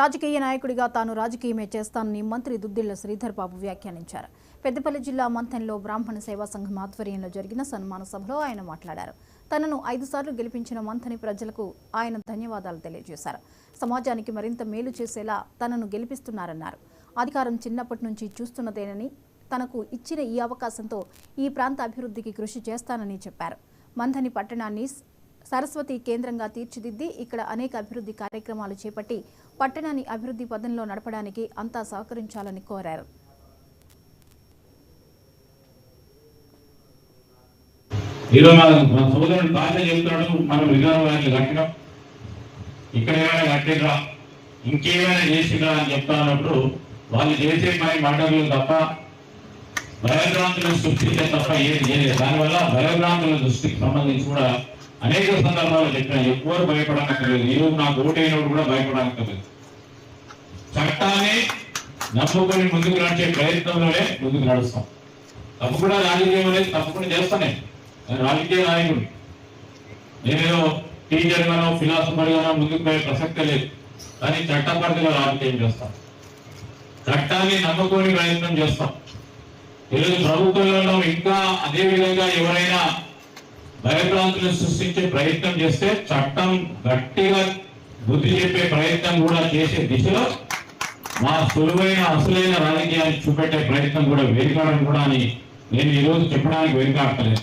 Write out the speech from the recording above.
రాజకీయ నాయకుడిగా తాను రాజకీయమే చేస్తానని మంత్రి దుద్దిళ్ల శ్రీధర్ బాబు వ్యాఖ్యానించారు. పెద్దపల్లి జిల్లా మంథన్లో బ్రాహ్మణ సేవా సంఘం ఆధ్వర్యంలో జరిగిన సన్మాన సభలో ఆయన మాట్లాడారు. తనను 5 సార్లు గెలిపించిన మంథని ప్రజలకు ఆయన ధన్యవాదాలు తెలియజేశారు. సమాజానికి మరింత మేలు చేసేలా తనను గెలిపిస్తున్నారన్నారు. అధికారం చిన్నప్పటి నుంచి చూస్తున్నదేనని, తనకు ఇచ్చిన ఈ అవకాశంతో ఈ ప్రాంత అభివృద్ధికి కృషి చేస్తానని చెప్పారు. మంథని పట్టణాన్ని సరస్వతి కేంద్రంగా తీర్చిదిద్ది ఇక్కడ అనేక అభివృద్ధి కార్యక్రమాలు చేపట్టి పట్టణాన్ని అభివృద్ధి పదంలో నడపడానికి అంతా సహకరించాలని కోరారు. ఇంకేమైనా చేసినా అని చెప్తానప్పుడు వాళ్ళు చేసే మాటలు తప్ప భయభ్రాంతులను సృష్టించే తప్ప ఏది చేయలేదు. దానివల్ల భయభ్రాంతుల దృష్టికి సంబంధించి కూడా అనేక సందర్భాలు చెప్పిన ఎవరు భయపడనక్కర్లేదు. ఈరోజు నాకు ఓటైనప్పుడు కూడా భయపడనక్కర్లేదు. చట్టాన్ని నమ్ముకొని ముందుకు నడిచే ప్రయత్నంలోనే ముందుకు నడుస్తాం. తప్పు కూడా రాజకీయం అనేది తప్పకుండా చేస్తానే. రాజకీయ నాయకుడు నేనేదో టీచర్ గానో ఫిలాసఫర్ గానో ముందుకు పోయే ప్రసక్తే లేదు. కానీ చట్ట పరిధిలో రాజకీయం చేస్తాం. చట్టాన్ని నమ్ముకొని ప్రయత్నం చేస్తాం. ఈరోజు ప్రభుత్వంలో ఇంకా అదే విధంగా ఎవరైనా భయభ్రాంతులను సృష్టించే ప్రయత్నం చేస్తే చట్టం గట్టిగా బుద్ధి చెప్పే ప్రయత్నం కూడా చేసే దిశలో మా సులువైన అసలైన రాజకీయాన్ని చూపెట్టే ప్రయత్నం కూడా వెనుకాడని కూడా అని నేను ఈరోజు చెప్పడానికి వెనుకాడలేదు.